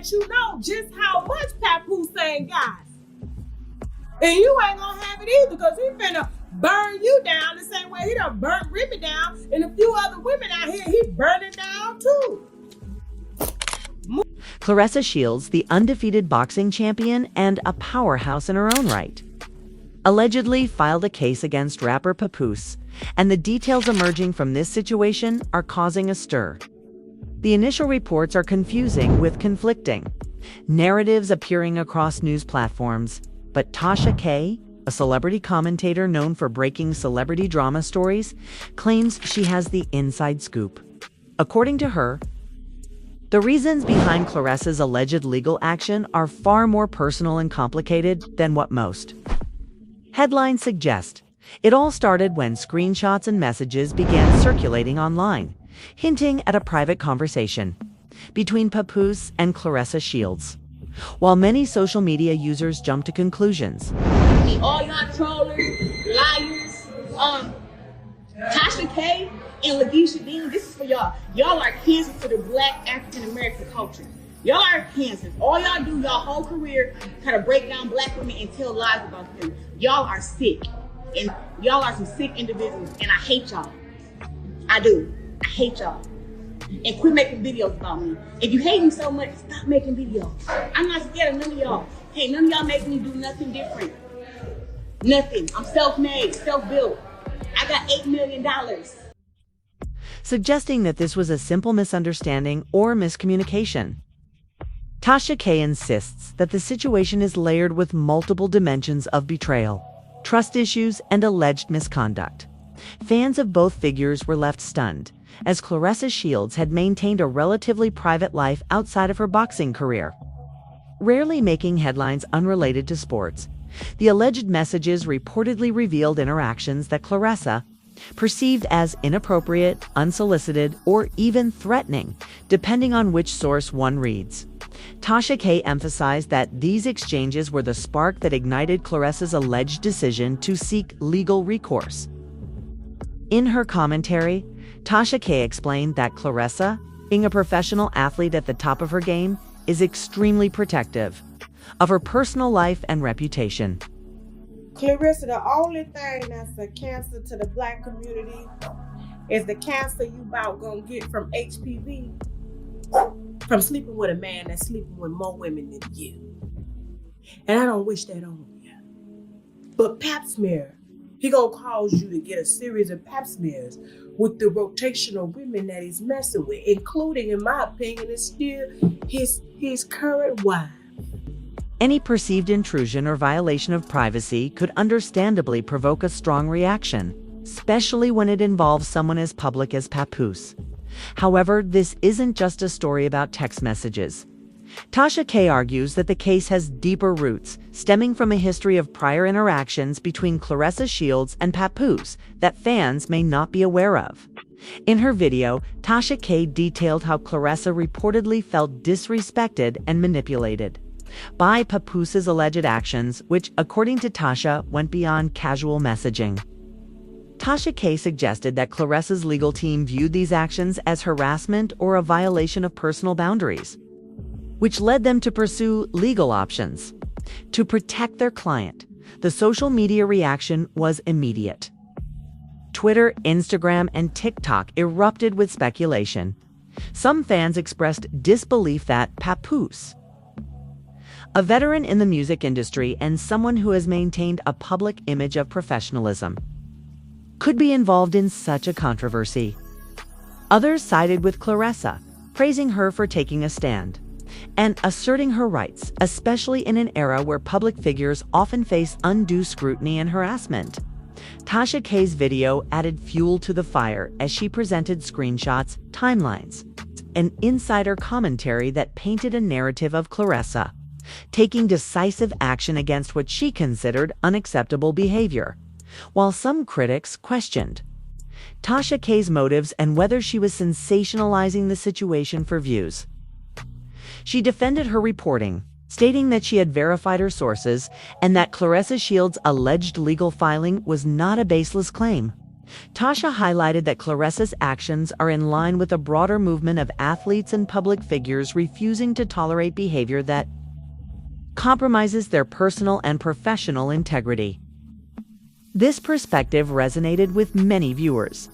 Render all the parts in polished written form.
let you know just how much Papoose ain't got. And you ain't gonna have it either, because he finna burn you down the same way he done burnt Remy down, and a few other women out here he burning down too. Claressa Shields, the undefeated boxing champion and a powerhouse in her own right, allegedly filed a case against rapper Papoose, and the details emerging from this situation are causing a stir. The initial reports are confusing with conflicting narratives appearing across news platforms, but Tasha K., a celebrity commentator known for breaking celebrity drama stories, claims she has the inside scoop. According to her, the reasons behind Claressa's alleged legal action are far more personal and complicated than what most headlines suggest. It all started when screenshots and messages began circulating online, hinting at a private conversation between Papoose and Claressa Shields. While many social media users jumped to conclusions, all y'all trollers, liars, Tasha K and Lakeisha Dean, this is for y'all. Y'all are cancer to the Black African American culture. Y'all are cancer. All y'all do y'all whole career try to break down Black women and tell lies about them. Y'all are sick, and y'all are some sick individuals, and I hate y'all. I do. I hate y'all. And quit making videos about me. If you hate me so much, stop making videos. I'm not scared of none of y'all. Hey, none of y'all make me do nothing different. Nothing. I'm self-made, self-built. I got $8 million. Suggesting that this was a simple misunderstanding or miscommunication. Tasha K insists that the situation is layered with multiple dimensions of betrayal, trust issues, and alleged misconduct. Fans of both figures were left stunned, as Claressa Shields had maintained a relatively private life outside of her boxing career, rarely making headlines unrelated to sports. The alleged messages reportedly revealed interactions that Claressa perceived as inappropriate, unsolicited, or even threatening, depending on which source one reads. Tasha K emphasized that these exchanges were the spark that ignited Claressa's alleged decision to seek legal recourse. In her commentary, Tasha K explained that Claressa, being a professional athlete at the top of her game, is extremely protective of her personal life and reputation. Claressa, the only thing that's a cancer to the Black community is the cancer you about gonna get from HPV, from sleeping with a man that's sleeping with more women than you. And I don't wish that on you. But pap smear, he gonna cause you to get a series of pap smears with the rotational women that he's messing with, including, in my opinion, is still his current wife. Any perceived intrusion or violation of privacy could understandably provoke a strong reaction, especially when it involves someone as public as Papoose. However, this isn't just a story about text messages. Tasha K argues that the case has deeper roots, stemming from a history of prior interactions between Claressa Shields and Papoose that fans may not be aware of. In her video, Tasha K detailed how Claressa reportedly felt disrespected and manipulated by Papoose's alleged actions, which, according to Tasha, went beyond casual messaging. Tasha K suggested that Claressa's legal team viewed these actions as harassment or a violation of personal boundaries, which led them to pursue legal options to protect their client. The social media reaction was immediate. Twitter, Instagram, and TikTok erupted with speculation. Some fans expressed disbelief that Papoose, a veteran in the music industry and someone who has maintained a public image of professionalism, could be involved in such a controversy. Others sided with Claressa, praising her for taking a stand and asserting her rights, especially in an era where public figures often face undue scrutiny and harassment. Tasha K's video added fuel to the fire as she presented screenshots, timelines, and insider commentary that painted a narrative of Claressa taking decisive action against what she considered unacceptable behavior, while some critics questioned Tasha K's motives and whether she was sensationalizing the situation for views. She defended her reporting, stating that she had verified her sources and that Claressa Shields' alleged legal filing was not a baseless claim. Tasha highlighted that Claressa's actions are in line with a broader movement of athletes and public figures refusing to tolerate behavior that compromises their personal and professional integrity. This perspective resonated with many viewers,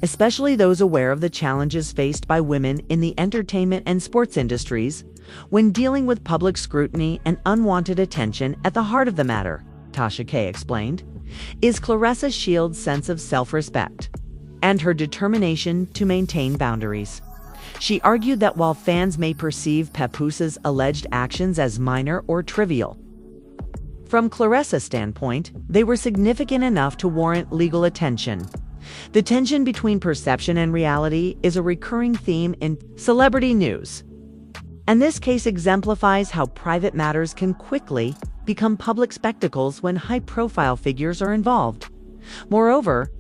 especially those aware of the challenges faced by women in the entertainment and sports industries when dealing with public scrutiny and unwanted attention. At the heart of the matter, Tasha K explained, is Claressa Shields' sense of self-respect and her determination to maintain boundaries. She argued that while fans may perceive Papoose's alleged actions as minor or trivial, from Claressa's standpoint, they were significant enough to warrant legal attention. The tension between perception and reality is a recurring theme in celebrity news, and this case exemplifies how private matters can quickly become public spectacles when high-profile figures are involved. Moreover,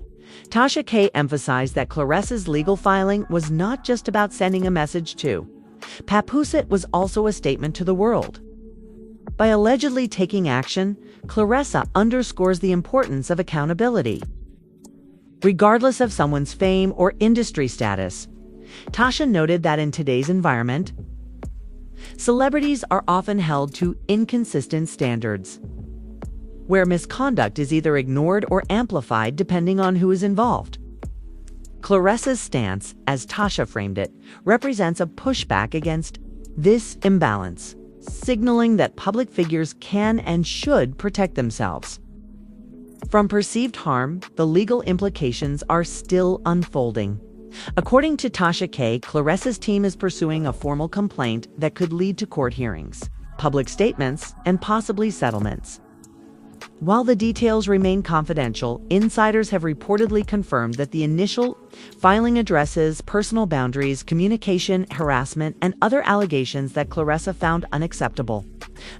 Tasha K emphasized that Claressa's legal filing was not just about sending a message to Papoose, it was also a statement to the world. By allegedly taking action, Claressa underscores the importance of accountability. Regardless of someone's fame or industry status, Tasha noted that in today's environment, celebrities are often held to inconsistent standards, where misconduct is either ignored or amplified depending on who is involved. Claressa's stance, as Tasha framed it, represents a pushback against this imbalance, signaling that public figures can and should protect themselves from perceived harm. The legal implications are still unfolding. According to Tasha K, Claressa's team is pursuing a formal complaint that could lead to court hearings, public statements, and possibly settlements. While the details remain confidential, insiders have reportedly confirmed that the initial filing addresses personal boundaries, communication, harassment, and other allegations that Claressa found unacceptable.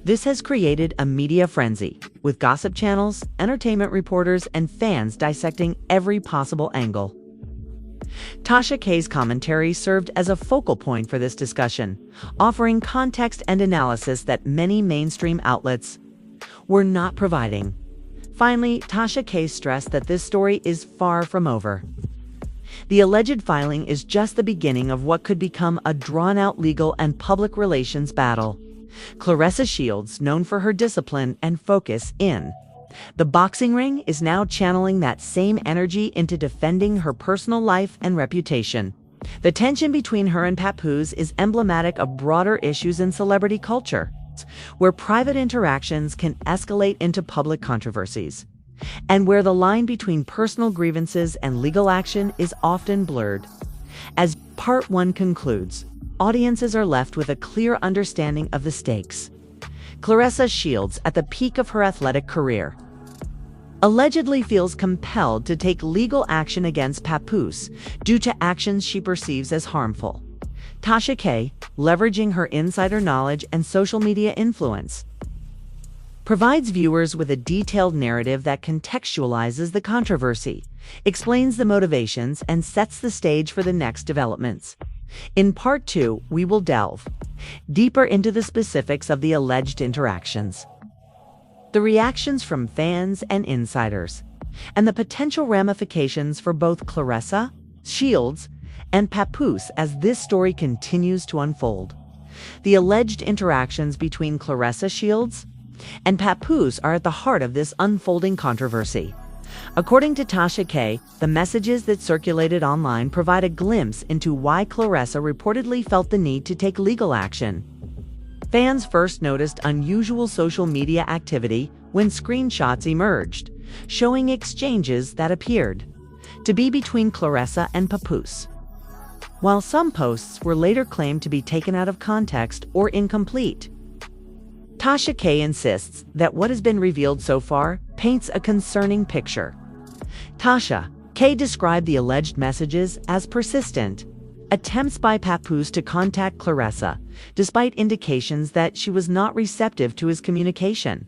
This has created a media frenzy, with gossip channels, entertainment reporters, and fans dissecting every possible angle. Tasha K's commentary served as a focal point for this discussion, offering context and analysis that many mainstream outlets were not providing. Finally, Tasha K stressed that this story is far from over. The alleged filing is just the beginning of what could become a drawn-out legal and public relations battle. Claressa Shields, known for her discipline and focus in the boxing ring, is now channeling that same energy into defending her personal life and reputation. The tension between her and Papoose is emblematic of broader issues in celebrity culture, where private interactions can escalate into public controversies, and where the line between personal grievances and legal action is often blurred. As Part 1 concludes, audiences are left with a clear understanding of the stakes. Claressa Shields, at the peak of her athletic career, allegedly feels compelled to take legal action against Papoose due to actions she perceives as harmful. Tasha K, leveraging her insider knowledge and social media influence, provides viewers with a detailed narrative that contextualizes the controversy, explains the motivations, and sets the stage for the next developments. In Part 2, we will delve deeper into the specifics of the alleged interactions, the reactions from fans and insiders, and the potential ramifications for both Claressa Shields and Papoose as this story continues to unfold. The alleged interactions between Claressa Shields and Papoose are at the heart of this unfolding controversy. According to Tasha K, the messages that circulated online provide a glimpse into why Claressa reportedly felt the need to take legal action. Fans first noticed unusual social media activity when screenshots emerged, showing exchanges that appeared to be between Claressa and Papoose, while some posts were later claimed to be taken out of context or incomplete. Tasha K insists that what has been revealed so far paints a concerning picture. Tasha K described the alleged messages as persistent attempts by Papoose to contact Claressa, despite indications that she was not receptive to his communication.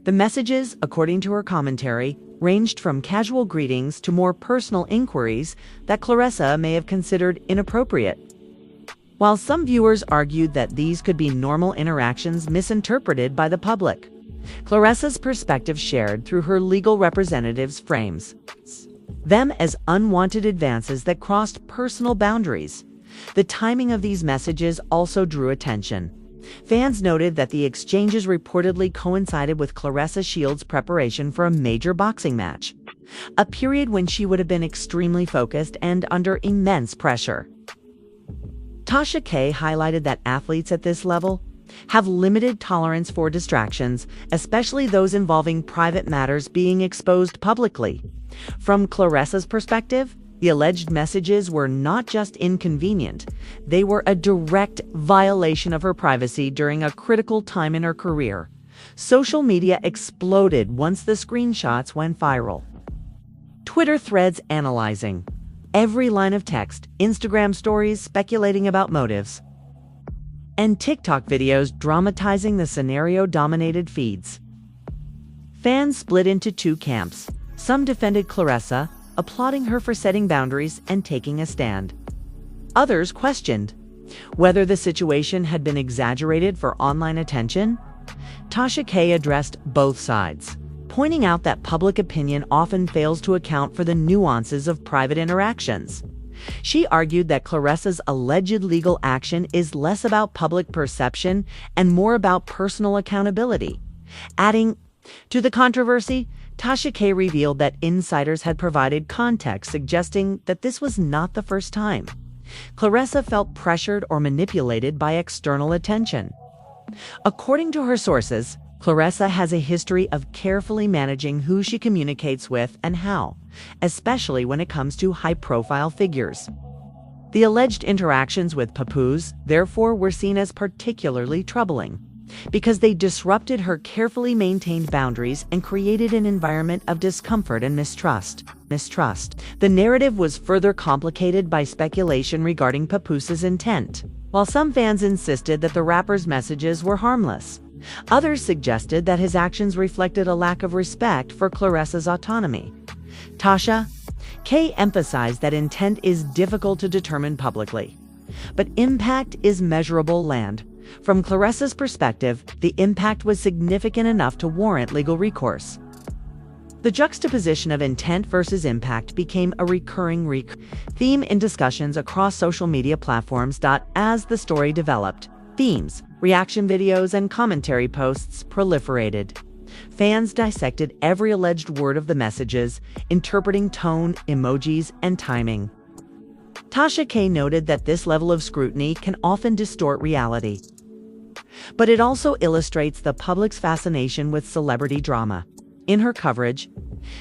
The messages, according to her commentary, ranged from casual greetings to more personal inquiries that Claressa may have considered inappropriate. While some viewers argued that these could be normal interactions misinterpreted by the public, Claressa's perspective, shared through her legal representatives, frames them as unwanted advances that crossed personal boundaries. The timing of these messages also drew attention. Fans noted that the exchanges reportedly coincided with Claressa Shields' preparation for a major boxing match, a period when she would have been extremely focused and under immense pressure. Tasha K highlighted that athletes at this level have limited tolerance for distractions, especially those involving private matters being exposed publicly. From Claressa's perspective, the alleged messages were not just inconvenient, they were a direct violation of her privacy during a critical time in her career. Social media exploded once the screenshots went viral. Twitter threads analyzing every line of text, Instagram stories speculating about motives, and TikTok videos dramatizing the scenario-dominated feeds. Fans split into two camps. Some defended Claressa, applauding her for setting boundaries and taking a stand. Others questioned whether the situation had been exaggerated for online attention. Tasha K addressed both sides, pointing out that public opinion often fails to account for the nuances of private interactions. She argued that Claressa's alleged legal action is less about public perception and more about personal accountability. Adding to the controversy, Tasha K revealed that insiders had provided context suggesting that this was not the first time Claressa felt pressured or manipulated by external attention. According to her sources, Claressa has a history of carefully managing who she communicates with and how, especially when it comes to high-profile figures. The alleged interactions with Papoose, therefore, were seen as particularly troubling, because they disrupted her carefully maintained boundaries and created an environment of discomfort and mistrust. The narrative was further complicated by speculation regarding Papoose's intent. While some fans insisted that the rapper's messages were harmless, others suggested that his actions reflected a lack of respect for Claressa's autonomy. Tasha K emphasized that intent is difficult to determine publicly, but impact is measurable land. From Claressa's perspective, the impact was significant enough to warrant legal recourse. The juxtaposition of intent versus impact became a recurring theme in discussions across social media platforms. As the story developed, themes, reaction videos, and commentary posts proliferated. Fans dissected every alleged word of the messages, interpreting tone, emojis, and timing. Tasha K noted that this level of scrutiny can often distort reality, but it also illustrates the public's fascination with celebrity drama. In her coverage,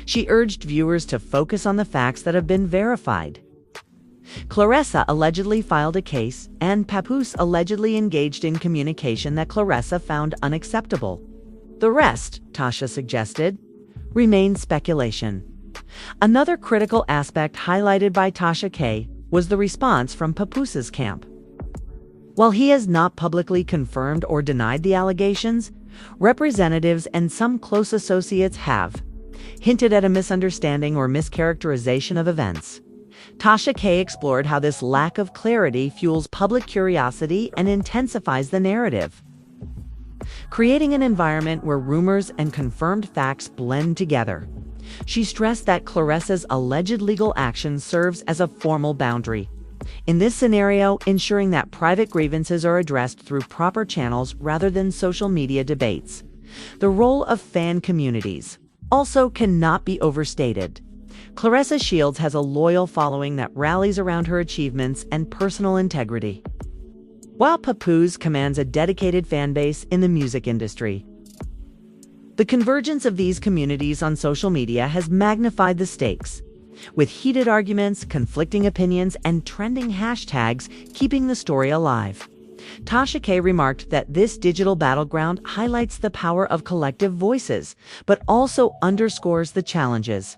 she urged viewers to focus on the facts that have been verified. Claressa allegedly filed a case, and Papoose allegedly engaged in communication that Claressa found unacceptable. The rest, Tasha suggested, remains speculation. Another critical aspect highlighted by Tasha K was the response from Papoose's camp. While he has not publicly confirmed or denied the allegations, representatives and some close associates have hinted at a misunderstanding or mischaracterization of events. Tasha K explored how this lack of clarity fuels public curiosity and intensifies the narrative, creating an environment where rumors and confirmed facts blend together. She stressed that Claressa's alleged legal action serves as a formal boundary. In this scenario, ensuring that private grievances are addressed through proper channels rather than social media debates. The role of fan communities also cannot be overstated. Claressa Shields has a loyal following that rallies around her achievements and personal integrity, while Papoose commands a dedicated fan base in the music industry. The convergence of these communities on social media has magnified the stakes, with heated arguments, conflicting opinions, and trending hashtags keeping the story alive. Tasha K remarked that this digital battleground highlights the power of collective voices, but also underscores the challenges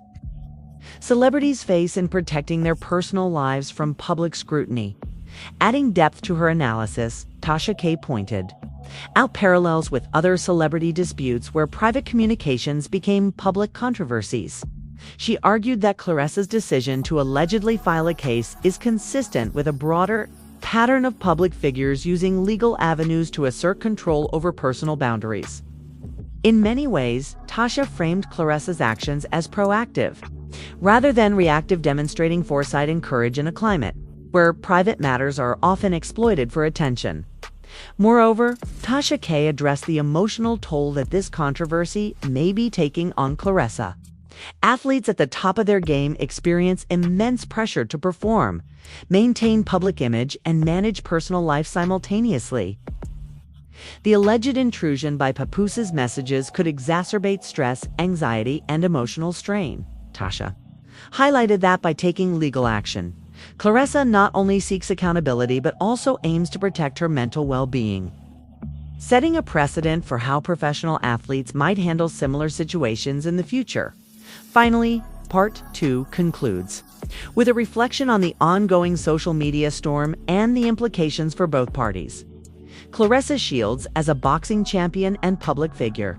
celebrities face in protecting their personal lives from public scrutiny. Adding depth to her analysis, Tasha K pointed out parallels with other celebrity disputes where private communications became public controversies. She argued that Claressa's decision to allegedly file a case is consistent with a broader pattern of public figures using legal avenues to assert control over personal boundaries. In many ways, Tasha framed Claressa's actions as proactive, rather than reactive, demonstrating foresight and courage in a climate where private matters are often exploited for attention. Moreover, Tasha K addressed the emotional toll that this controversy may be taking on Claressa. Athletes at the top of their game experience immense pressure to perform, maintain public image, and manage personal life simultaneously. The alleged intrusion by Papoose's messages could exacerbate stress, anxiety, and emotional strain. Tasha highlighted that by taking legal action, Claressa not only seeks accountability but also aims to protect her mental well-being, setting a precedent for how professional athletes might handle similar situations in the future. Finally, Part 2 concludes with a reflection on the ongoing social media storm and the implications for both parties. Claressa Shields, as a boxing champion and public figure,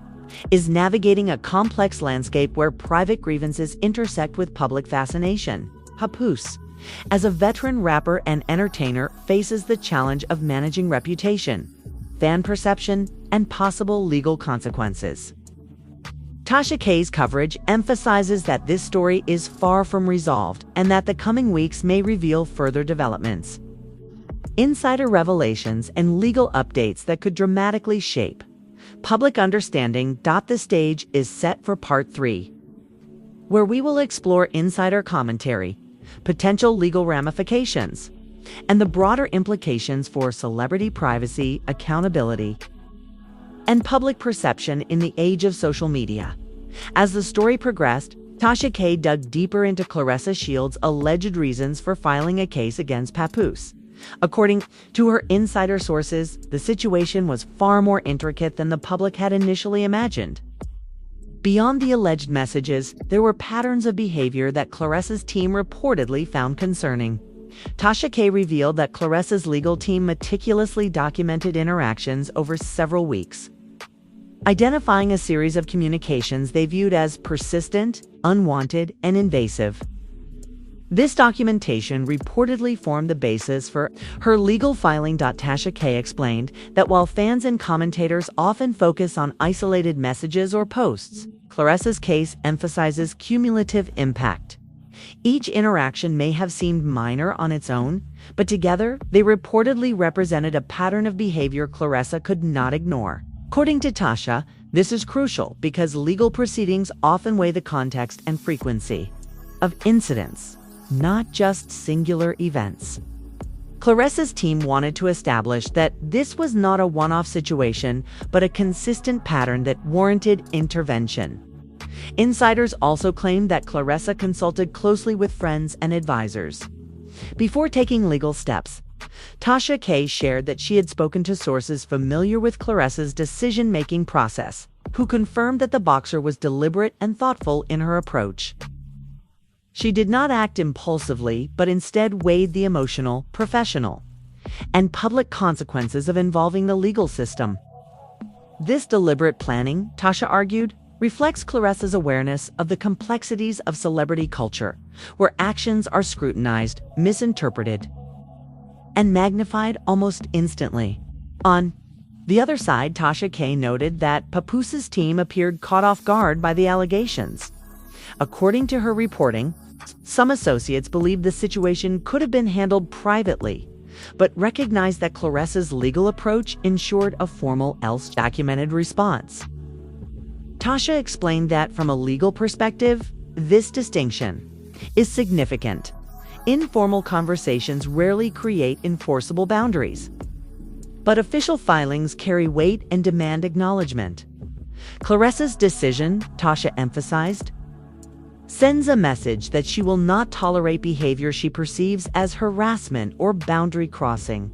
is navigating a complex landscape where private grievances intersect with public fascination. Papoose, as a veteran rapper and entertainer, faces the challenge of managing reputation, fan perception, and possible legal consequences. Tasha K's coverage emphasizes that this story is far from resolved and that the coming weeks may reveal further developments, insider revelations, and legal updates that could dramatically shape public understanding. The stage is set for Part 3, where we will explore insider commentary, potential legal ramifications, and the broader implications for celebrity privacy, accountability, and public perception in the age of social media. As the story progressed, Tasha K dug deeper into Claressa Shields' alleged reasons for filing a case against Papoose. According to her insider sources, the situation was far more intricate than the public had initially imagined. Beyond the alleged messages, there were patterns of behavior that Claressa's team reportedly found concerning. Tasha K revealed that Claressa's legal team meticulously documented interactions over several weeks, identifying a series of communications they viewed as persistent, unwanted, and invasive. This documentation reportedly formed the basis for her legal filing. Tasha K explained that while fans and commentators often focus on isolated messages or posts, Claressa's case emphasizes cumulative impact. Each interaction may have seemed minor on its own, but together they reportedly represented a pattern of behavior Claressa could not ignore. According to Tasha, this is crucial because legal proceedings often weigh the context and frequency of incidents, not just singular events. Claressa's team wanted to establish that this was not a one-off situation, but a consistent pattern that warranted intervention. Insiders also claimed that Claressa consulted closely with friends and advisors before taking legal steps. Tasha K shared that she had spoken to sources familiar with Claressa's decision-making process, who confirmed that the boxer was deliberate and thoughtful in her approach. She did not act impulsively, but instead weighed the emotional, professional, and public consequences of involving the legal system. This deliberate planning, Tasha argued, reflects Claressa's awareness of the complexities of celebrity culture, where actions are scrutinized, misinterpreted, and magnified almost instantly. On the other side, Tasha K noted that Papoose's team appeared caught off guard by the allegations. According to her reporting, some associates believed the situation could have been handled privately, but recognized that Claressa's legal approach ensured a formal, else documented response. Tasha explained that from a legal perspective, this distinction is significant. Informal conversations rarely create enforceable boundaries, but official filings carry weight and demand acknowledgement. Claressa's decision, Tasha emphasized, sends a message that she will not tolerate behavior she perceives as harassment or boundary crossing,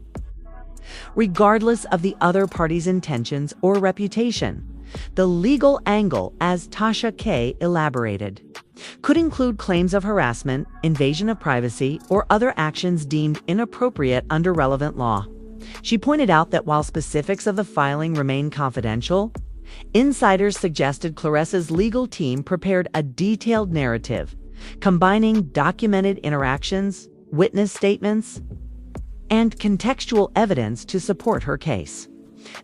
regardless of the other party's intentions or reputation. The legal angle, as Tasha K elaborated, could include claims of harassment, invasion of privacy, or other actions deemed inappropriate under relevant law. She pointed out that while specifics of the filing remain confidential, insiders suggested Claressa's legal team prepared a detailed narrative, combining documented interactions, witness statements, and contextual evidence to support her case.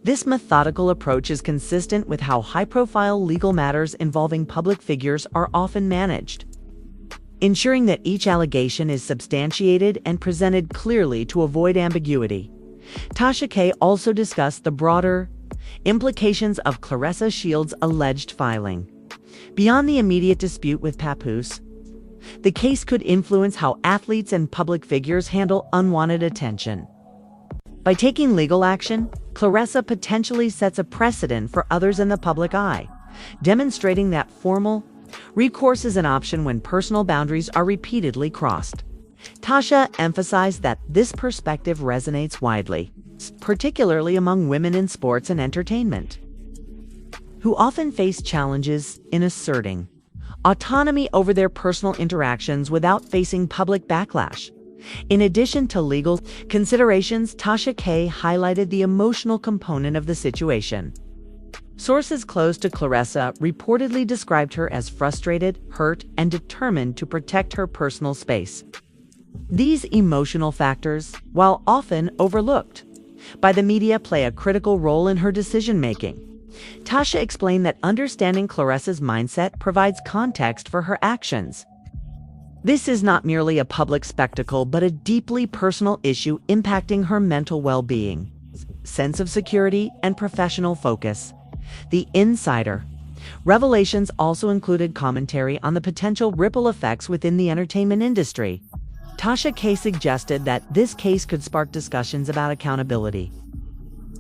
This methodical approach is consistent with how high-profile legal matters involving public figures are often managed. ensuring that each allegation is substantiated and presented clearly to avoid ambiguity. Tasha K also discussed the broader implications of Claressa Shields' alleged filing. Beyond the immediate dispute with Papoose, the case could influence how athletes and public figures handle unwanted attention. By taking legal action, Claressa potentially sets a precedent for others in the public eye, demonstrating that formal recourse is an option when personal boundaries are repeatedly crossed. Tasha emphasized that this perspective resonates widely, particularly among women in sports and entertainment, who often face challenges in asserting autonomy over their personal interactions without facing public backlash. In addition to legal considerations, Tasha K highlighted the emotional component of the situation. Sources close to Claressa reportedly described her as frustrated, hurt, and determined to protect her personal space. These emotional factors, while often overlooked by the media, play a critical role in her decision-making. Tasha explained that understanding Claressa's mindset provides context for her actions. This is not merely a public spectacle, but a deeply personal issue impacting her mental well-being, sense of security, and professional focus. The Insider revelations also included commentary on the potential ripple effects within the entertainment industry. Tasha K suggested that this case could spark discussions about accountability,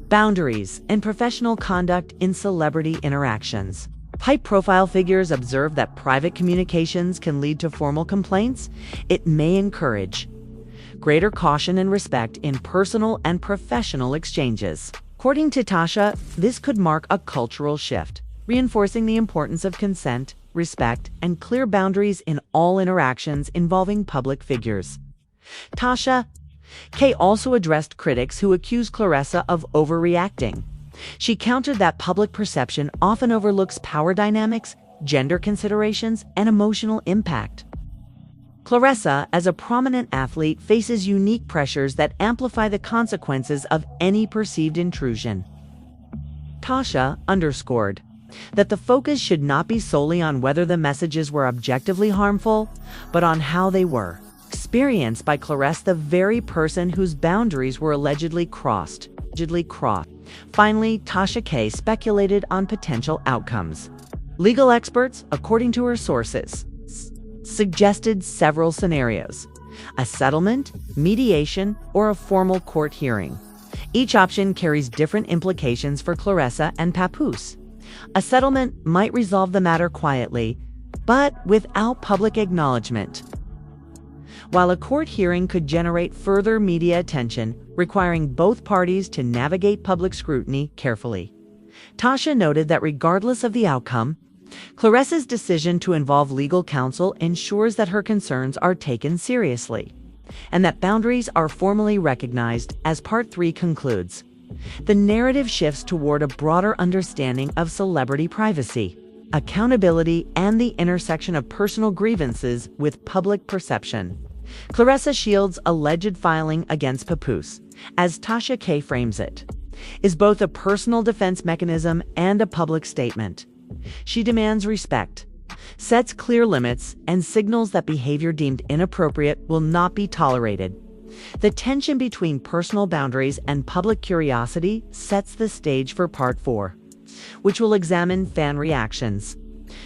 boundaries, and professional conduct in celebrity interactions. High-profile figures observe that private communications can lead to formal complaints. It may encourage greater caution and respect in personal and professional exchanges. According to Tasha, this could mark a cultural shift, reinforcing the importance of consent, respect, and clear boundaries in all interactions involving public figures. Tasha K also addressed critics who accuse Claressa of overreacting. She countered that public perception often overlooks power dynamics, gender considerations, and emotional impact. Claressa, as a prominent athlete, faces unique pressures that amplify the consequences of any perceived intrusion. Tasha underscored that the focus should not be solely on whether the messages were objectively harmful, but on how they were experienced by Claressa, the very person whose boundaries were allegedly crossed. Finally, Tasha K speculated on potential outcomes. Legal experts, according to her sources, suggested several scenarios: a settlement, mediation, or a formal court hearing. Each option carries different implications for Claressa and Papoose. A settlement might resolve the matter quietly, but without public acknowledgement, while a court hearing could generate further media attention, requiring both parties to navigate public scrutiny carefully. Tasha noted that regardless of the outcome, Claressa's decision to involve legal counsel ensures that her concerns are taken seriously, and that boundaries are formally recognized. As Part 3 concludes, the narrative shifts toward a broader understanding of celebrity privacy, accountability, and the intersection of personal grievances with public perception. Claressa Shields' alleged filing against Papoose, as Tasha K frames it, is both a personal defense mechanism and a public statement. She demands respect, sets clear limits, and signals that behavior deemed inappropriate will not be tolerated. The tension between personal boundaries and public curiosity sets the stage for Part 4, which will examine fan reactions,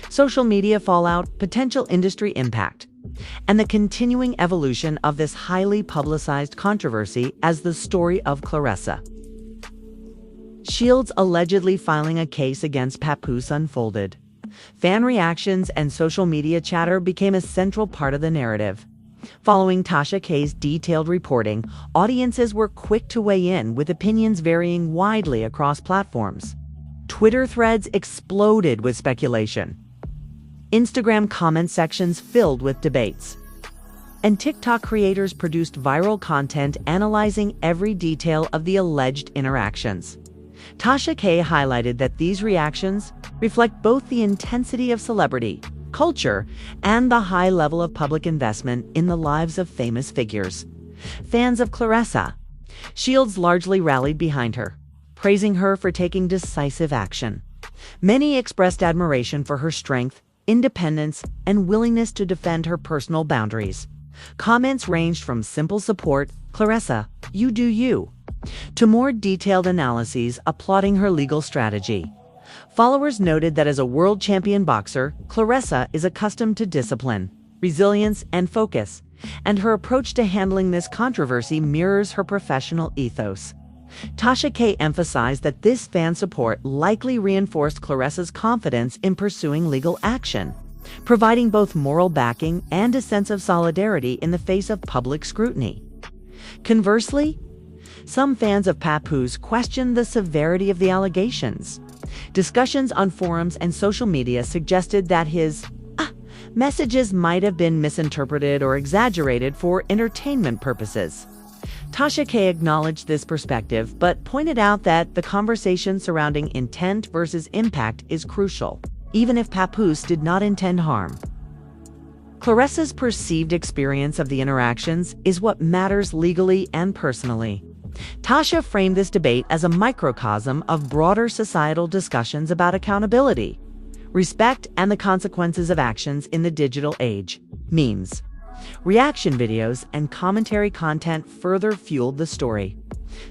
social media fallout, potential industry impact, and the continuing evolution of this highly publicized controversy as the story of Claressa Shields allegedly filing a case against Papoose unfolded. Fan reactions and social media chatter became a central part of the narrative. Following Tasha K's detailed reporting, audiences were quick to weigh in, with opinions varying widely across platforms. Twitter threads exploded with speculation, Instagram comment sections filled with debates, and TikTok creators produced viral content analyzing every detail of the alleged interactions. Tasha K highlighted that these reactions reflect both the intensity of celebrity culture and the high level of public investment in the lives of famous figures. Fans of Claressa Shields largely rallied behind her, praising her for taking decisive action. Many expressed admiration for her strength, independence, and willingness to defend her personal boundaries. Comments ranged from simple support, "Claressa, you do you," to more detailed analyses applauding her legal strategy. Followers noted that as a world champion boxer, Claressa is accustomed to discipline, resilience, and focus, and her approach to handling this controversy mirrors her professional ethos. Tasha K emphasized that this fan support likely reinforced Claressa's confidence in pursuing legal action, providing both moral backing and a sense of solidarity in the face of public scrutiny. Conversely, some fans of Papoose questioned the severity of the allegations. Discussions on forums and social media suggested that his messages might have been misinterpreted or exaggerated for entertainment purposes. Tasha K acknowledged this perspective, but pointed out that the conversation surrounding intent versus impact is crucial, even if Papoose did not intend harm. Claressa's perceived experience of the interactions is what matters legally and personally. Tasha framed this debate as a microcosm of broader societal discussions about accountability, respect, and the consequences of actions in the digital age. Memes, reaction videos, and commentary content further fueled the story.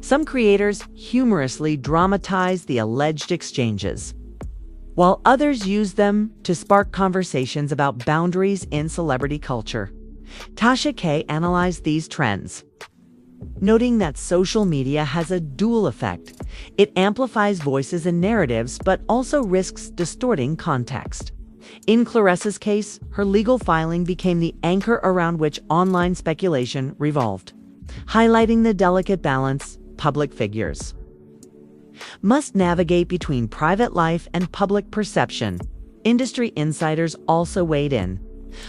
Some creators humorously dramatized the alleged exchanges, while others used them to spark conversations about boundaries in celebrity culture. Tasha K analyzed these trends, noting that social media has a dual effect. It amplifies voices and narratives, but also risks distorting context. In Claressa's case, her legal filing became the anchor around which online speculation revolved, highlighting the delicate balance public figures must navigate between private life and public perception. Industry insiders also weighed in.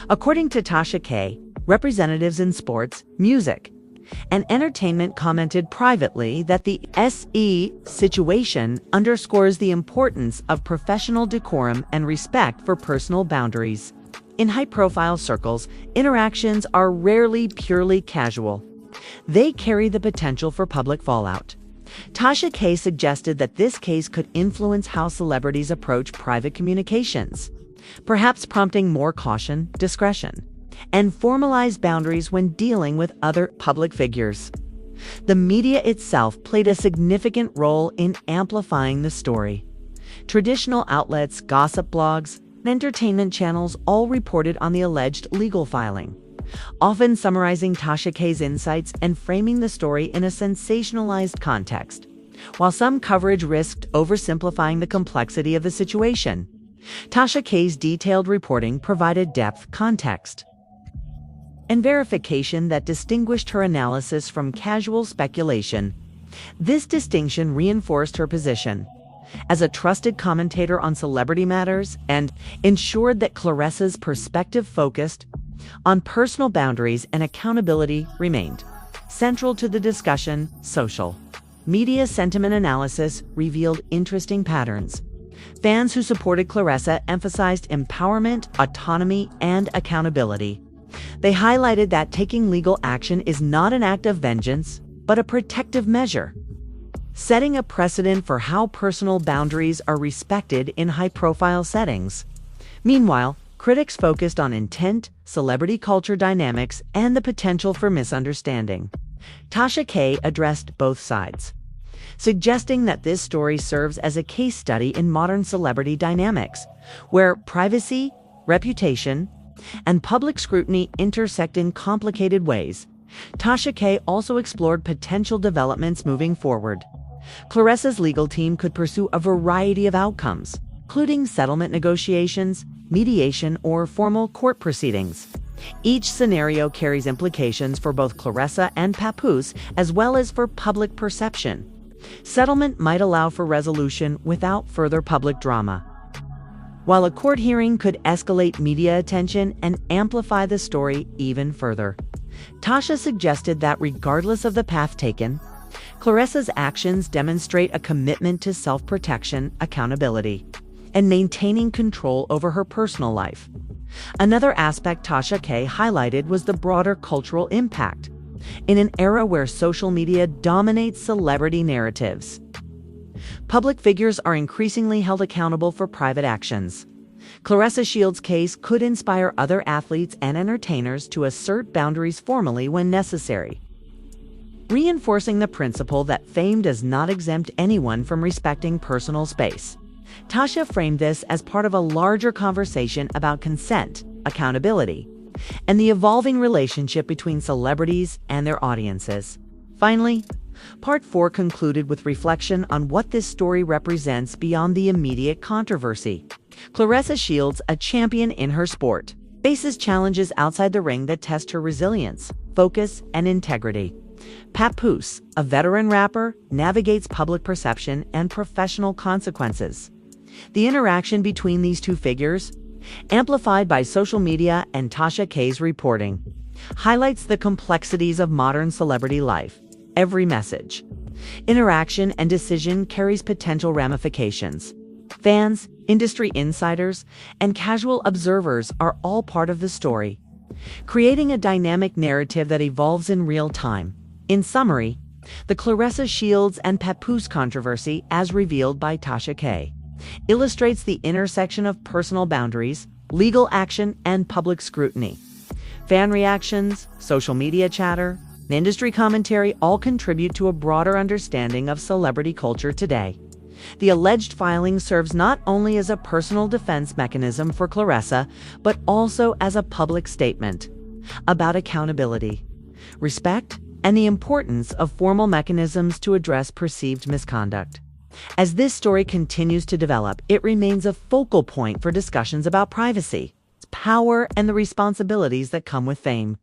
According to Tasha K, representatives in sports, music, and entertainment commented privately that the SE situation underscores the importance of professional decorum and respect for personal boundaries. In high-profile circles, interactions are rarely purely casual. They carry the potential for public fallout. Tasha K suggested that this case could influence how celebrities approach private communications, perhaps prompting more caution, discretion, and formalized boundaries when dealing with other public figures. The media itself played a significant role in amplifying the story. Traditional outlets, gossip blogs, and entertainment channels all reported on the alleged legal filing, often summarizing Tasha K's insights and framing the story in a sensationalized context. While some coverage risked oversimplifying the complexity of the situation, Tasha K's detailed reporting provided depth, context, and verification that distinguished her analysis from casual speculation. This distinction reinforced her position as a trusted commentator on celebrity matters and ensured that Claressa's perspective focused on personal boundaries and accountability remained central to the discussion. Social media sentiment analysis revealed interesting patterns. Fans who supported Claressa emphasized empowerment, autonomy, and accountability. They highlighted that taking legal action is not an act of vengeance, but a protective measure, setting a precedent for how personal boundaries are respected in high-profile settings. Meanwhile, critics focused on intent, celebrity culture dynamics, and the potential for misunderstanding. Tasha K addressed both sides, suggesting that this story serves as a case study in modern celebrity dynamics, where privacy, reputation, and public scrutiny intersect in complicated ways. Tasha K also explored potential developments moving forward. Claressa's legal team could pursue a variety of outcomes, including settlement negotiations, mediation, or formal court proceedings. Each scenario carries implications for both Claressa and Papoose, as well as for public perception. Settlement might allow for resolution without further public drama, while a court hearing could escalate media attention and amplify the story even further. Tasha suggested that regardless of the path taken, Claressa's actions demonstrate a commitment to self-protection, accountability, and maintaining control over her personal life. Another aspect Tasha K highlighted was the broader cultural impact. In an era where social media dominates celebrity narratives, public figures are increasingly held accountable for private actions. Claressa Shields' case could inspire other athletes and entertainers to assert boundaries formally when necessary, reinforcing the principle that fame does not exempt anyone from respecting personal space. Tasha framed this as part of a larger conversation about consent, accountability, and the evolving relationship between celebrities and their audiences. Finally, Part 4 concluded with reflection on what this story represents beyond the immediate controversy. Claressa Shields, a champion in her sport, faces challenges outside the ring that test her resilience, focus, and integrity. Papoose, a veteran rapper, navigates public perception and professional consequences. The interaction between these two figures, amplified by social media and Tasha K's reporting, highlights the complexities of modern celebrity life. Every message, interaction, and decision carries potential ramifications. Fans, industry insiders, and casual observers are all part of the story, creating a dynamic narrative that evolves in real time. In summary, the Claressa Shields and Papoose controversy, as revealed by Tasha K, illustrates the intersection of personal boundaries, legal action, and public scrutiny. Fan reactions, social media chatter, and industry commentary all contribute to a broader understanding of celebrity culture today. The alleged filing serves not only as a personal defense mechanism for Claressa, but also as a public statement about accountability, respect, and the importance of formal mechanisms to address perceived misconduct. As this story continues to develop, it remains a focal point for discussions about privacy, power, and the responsibilities that come with fame.